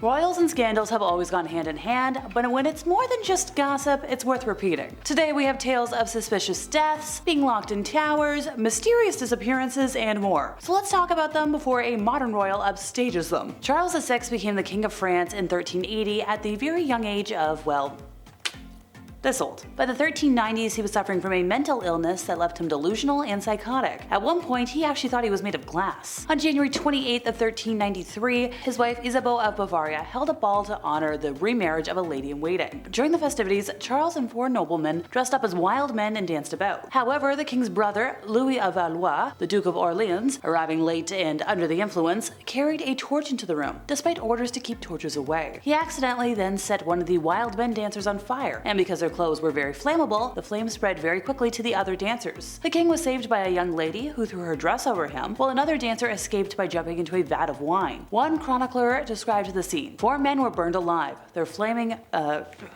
Royals and scandals have always gone hand in hand, but when it's more than just gossip, it's worth repeating. Today we have tales of suspicious deaths, being locked in towers, mysterious disappearances, and more. So let's talk about them before a modern royal upstages them. Charles VI became the King of France in 1380 at the very young age of, well, this old. By the 1390s, he was suffering from a mental illness that left him delusional and psychotic. At one point, he actually thought he was made of glass. On January 28th of 1393, his wife Isabeau of Bavaria held a ball to honor the remarriage of a lady-in-waiting. During the festivities, Charles and four noblemen dressed up as wild men and danced about. However, the king's brother, Louis of Valois, the Duke of Orleans, arriving late and under the influence, carried a torch into the room, despite orders to keep torches away. He accidentally then set one of the wild men dancers on fire, and because their clothes were very flammable, the flames spread very quickly to the other dancers. The king was saved by a young lady who threw her dress over him, while another dancer escaped by jumping into a vat of wine. One chronicler described the scene. 4 men were burned alive, their flaming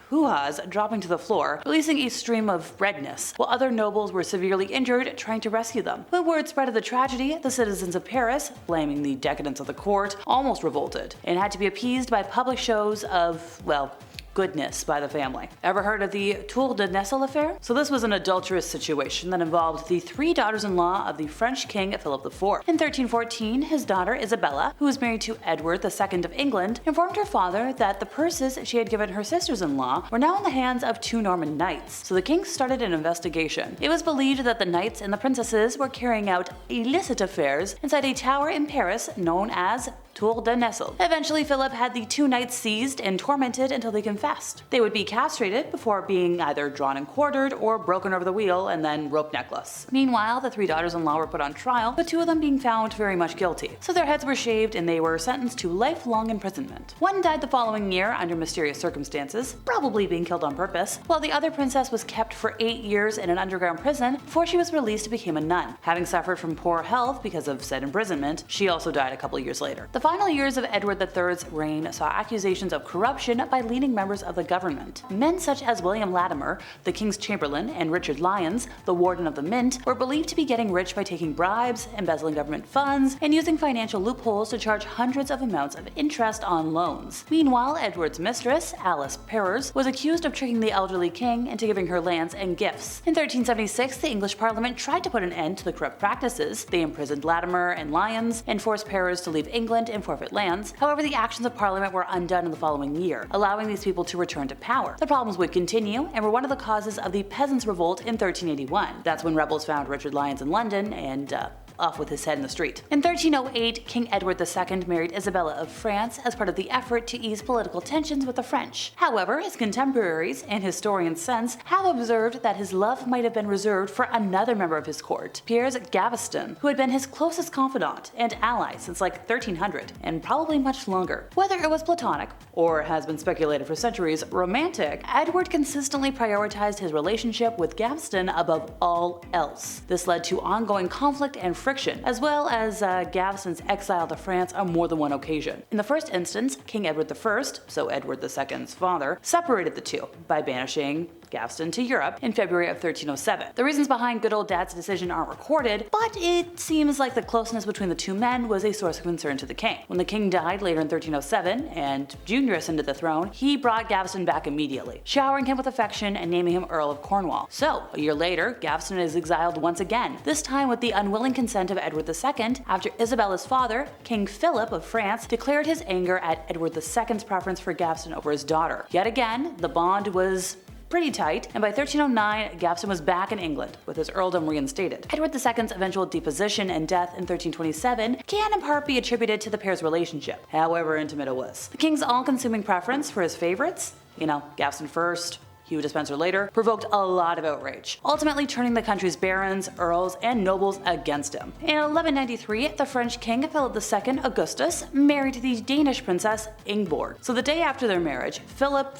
hoo-has dropping to the floor, releasing a stream of redness, while other nobles were severely injured trying to rescue them. When word spread of the tragedy, the citizens of Paris, blaming the decadence of the court, almost revolted, and had to be appeased by public shows of, well, goodness by the family. Ever heard of the Tour de Nesle affair? So this was an adulterous situation that involved the 3 daughters-in-law of the French king Philip IV. In 1314, his daughter Isabella, who was married to Edward II of England, informed her father that the purses she had given her sisters-in-law were now in the hands of 2 Norman knights. So the king started an investigation. It was believed that the knights and the princesses were carrying out illicit affairs inside a tower in Paris known as Tour de Nesle. Eventually, Philip had the 2 knights seized and tormented until they confessed. They would be castrated before being either drawn and quartered or broken over the wheel and then rope necklace. Meanwhile, the 3 daughters-in-law were put on trial, with 2 of them being found very much guilty. So their heads were shaved and they were sentenced to lifelong imprisonment. One died the following year under mysterious circumstances, probably being killed on purpose, while the other princess was kept for 8 years in an underground prison before she was released to become a nun. Having suffered from poor health because of said imprisonment, she also died a couple years later. The final years of Edward III's reign saw accusations of corruption by leading members of the government. Men such as William Latimer, the King's Chamberlain, and Richard Lyons, the Warden of the Mint, were believed to be getting rich by taking bribes, embezzling government funds, and using financial loopholes to charge hundreds of amounts of interest on loans. Meanwhile, Edward's mistress, Alys Piers, was accused of tricking the elderly king into giving her lands and gifts. In 1376, the English Parliament tried to put an end to the corrupt practices. They imprisoned Latimer and Lyons and forced Piers to leave England and forfeit lands. However, the actions of Parliament were undone in the following year, allowing these people to return to power. The problems would continue and were one of the causes of the Peasants' Revolt in 1381. That's when rebels found Richard Lyons in London and off with his head in the street. In 1308, King Edward II married Isabella of France as part of the effort to ease political tensions with the French. However, his contemporaries and historians since have observed that his love might have been reserved for another member of his court, Piers Gaveston, who had been his closest confidant and ally since like 1300, and probably much longer. Whether it was platonic, or has been speculated for centuries, romantic, Edward consistently prioritized his relationship with Gaveston above all else. This led to ongoing conflict and friction, as well as Gaveston's exile to France on more than one occasion. In the first instance, King Edward I, so Edward II's father, separated the two by banishing Gaveston to Europe in February of 1307. The reasons behind good old dad's decision aren't recorded, but it seems like the closeness between the 2 men was a source of concern to the king. When the king died later in 1307 and Junior ascended the throne, he brought Gaveston back immediately, showering him with affection and naming him Earl of Cornwall. So, a year later, Gaveston is exiled once again, this time with the unwilling consent of Edward II after Isabella's father, King Philip of France, declared his anger at Edward II's preference for Gaveston over his daughter. Yet again, the bond was pretty tight, and by 1309, Gaveston was back in England, with his earldom reinstated. Edward II's eventual deposition and death in 1327 can in part be attributed to the pair's relationship, however intimate it was. The king's all-consuming preference for his favorites, Gaveston first, Hugh Despenser later, provoked a lot of outrage, ultimately turning the country's barons, earls, and nobles against him. In 1193, the French king Philip II Augustus married the Danish princess Ingeborg. So the day after their marriage, Philip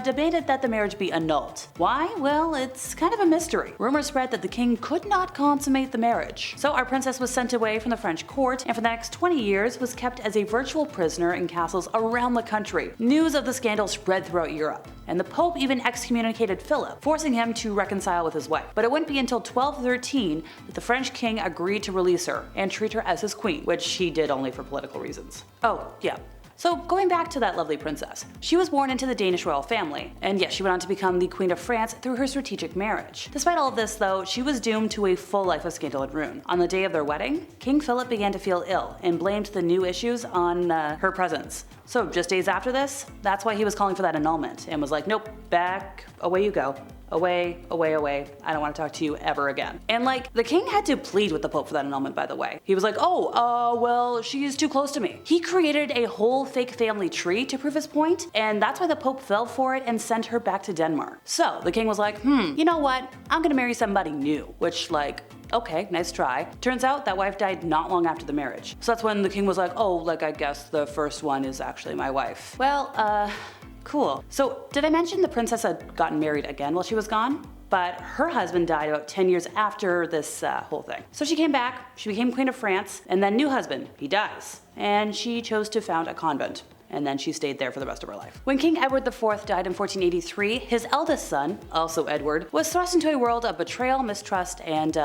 demanded that the marriage be annulled. Why? Well, it's kind of a mystery. Rumors spread that the king could not consummate the marriage. So our princess was sent away from the French court and for the next 20 years was kept as a virtual prisoner in castles around the country. News of the scandal spread throughout Europe, and the Pope even excommunicated Philip, forcing him to reconcile with his wife. But it wouldn't be until 1213 that the French king agreed to release her and treat her as his queen, which he did only for political reasons. Oh, yeah. So going back to that lovely princess, she was born into the Danish royal family, and yes, she went on to become the Queen of France through her strategic marriage. Despite all of this though, she was doomed to a full life of scandal and ruin. On the day of their wedding, King Philip began to feel ill and blamed the new issues on her presence. So just days after this, that's why he was calling for that annulment and was like, nope, back, away you go. Away, away, away. I don't want to talk to you ever again. And like, the king had to plead with the Pope for that annulment, by the way. He was like, well, she's too close to me. He created a whole fake family tree to prove his point, and that's why the Pope fell for it and sent her back to Denmark. So the king was like, you know what? I'm gonna marry somebody new, which like, okay, nice try. Turns out that wife died not long after the marriage. So that's when the king was like, I guess the first one is actually my wife. Well, cool. So did I mention the princess had gotten married again while she was gone? But her husband died about 10 years after this whole thing. So she came back, she became Queen of France, and then new husband, he dies. And she chose to found a convent. And then she stayed there for the rest of her life. When King Edward IV died in 1483, his eldest son, also Edward, was thrust into a world of betrayal, mistrust, and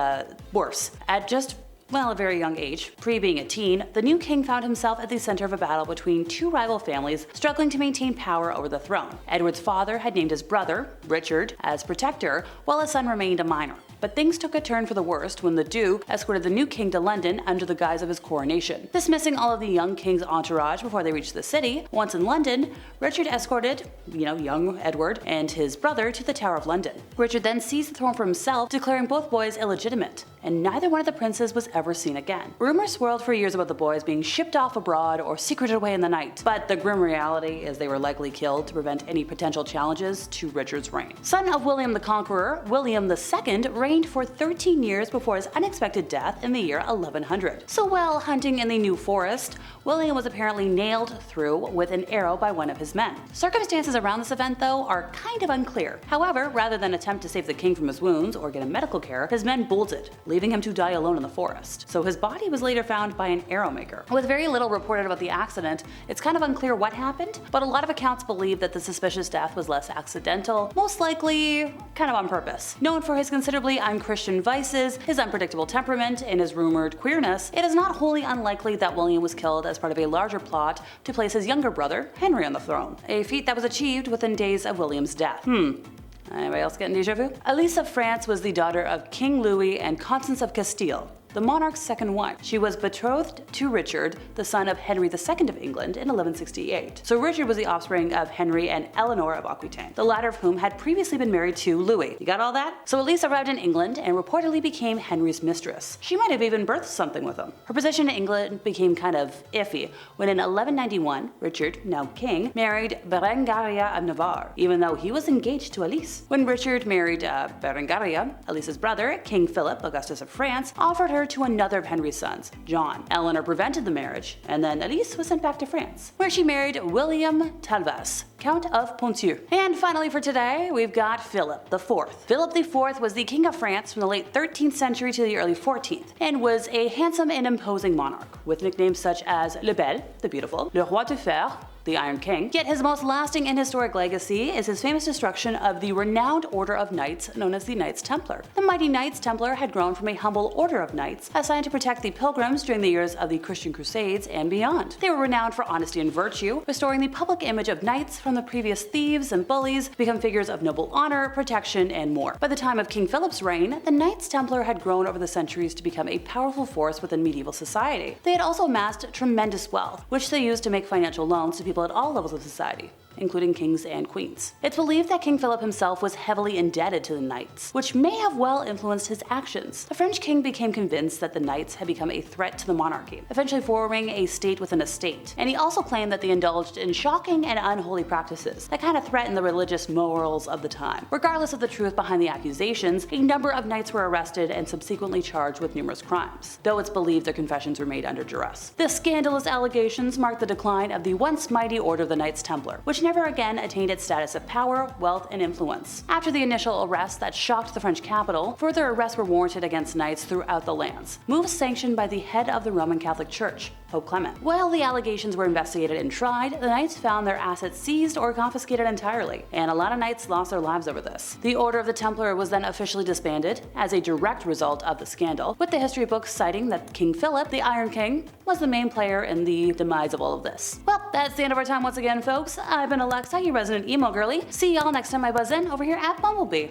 worse. At just a very young age, pre-being a teen, the new king found himself at the center of a battle between two rival families struggling to maintain power over the throne. Edward's father had named his brother, Richard, as protector, while his son remained a minor. But things took a turn for the worst when the Duke escorted the new king to London under the guise of his coronation. Dismissing all of the young king's entourage before they reached the city, once in London, Richard escorted, young Edward and his brother to the Tower of London. Richard then seized the throne for himself, declaring both boys illegitimate, and neither one of the princes was ever seen again. Rumors swirled for years about the boys being shipped off abroad or secreted away in the night, but the grim reality is they were likely killed to prevent any potential challenges to Richard's reign. Son of William the Conqueror, William II reigned for 13 years before his unexpected death in the year 1100. So while hunting in the New Forest, William was apparently nailed through with an arrow by one of his men. Circumstances around this event, though, are kind of unclear. However, rather than attempt to save the king from his wounds or get him medical care, his men bolted, leaving him to die alone in the forest. So his body was later found by an arrow maker. With very little reported about the accident, it's kind of unclear what happened, but a lot of accounts believe that the suspicious death was less accidental, most likely kind of on purpose. Known for his considerably unchristian vices, his unpredictable temperament, and his rumored queerness, it is not wholly unlikely that William was killed as part of a larger plot to place his younger brother, Henry, on the throne, a feat that was achieved within days of William's death. Anybody else getting déjà vu? Alys of France was the daughter of King Louis and Constance of Castile, the monarch's second wife. She was betrothed to Richard, the son of Henry II of England, in 1168. So Richard was the offspring of Henry and Eleanor of Aquitaine, the latter of whom had previously been married to Louis. You got all that? So Alys arrived in England and reportedly became Henry's mistress. She might have even birthed something with him. Her position in England became kind of iffy when in 1191, Richard, now king, married Berengaria of Navarre, even though he was engaged to Alys. When Richard married Berengaria, Alys's brother, King Philip, Augustus of France, offered her to another of Henry's sons, John. Eleanor prevented the marriage, and then Alys was sent back to France, where she married William Talvas, Count of Ponthieu. And finally for today, we've got Philip IV. Philip IV was the king of France from the late 13th century to the early 14th, and was a handsome and imposing monarch, with nicknames such as Le Bel, the beautiful, Le Roi de Fer, the Iron King. Yet his most lasting and historic legacy is his famous destruction of the renowned order of knights known as the Knights Templar. The mighty Knights Templar had grown from a humble order of knights assigned to protect the pilgrims during the years of the Christian Crusades and beyond. They were renowned for honesty and virtue, restoring the public image of knights from the previous thieves and bullies to become figures of noble honor, protection, and more. By the time of King Philip's reign, the Knights Templar had grown over the centuries to become a powerful force within medieval society. They had also amassed tremendous wealth, which they used to make financial loans to people at all levels of society, including kings and queens. It's believed that King Philip himself was heavily indebted to the knights, which may have well influenced his actions. The French king became convinced that the knights had become a threat to the monarchy, eventually forming a state within a state, and he also claimed that they indulged in shocking and unholy practices that kind of threatened the religious morals of the time. Regardless of the truth behind the accusations, a number of knights were arrested and subsequently charged with numerous crimes, though it's believed their confessions were made under duress. The scandalous allegations marked the decline of the once mighty Order of the Knights Templar, which never again attained its status of power, wealth, and influence. After the initial arrests that shocked the French capital, further arrests were warranted against knights throughout the lands, moves sanctioned by the head of the Roman Catholic Church, Pope Clement. While the allegations were investigated and tried, the knights found their assets seized or confiscated entirely, and a lot of knights lost their lives over this. The Order of the Templar was then officially disbanded as a direct result of the scandal, with the history books citing that King Philip, the Iron King, was the main player in the demise of all of this. Well, that's the end of our time once again, folks. I've been Alexa, your resident emo girly. See y'all next time I buzz in over here at Bumblebee.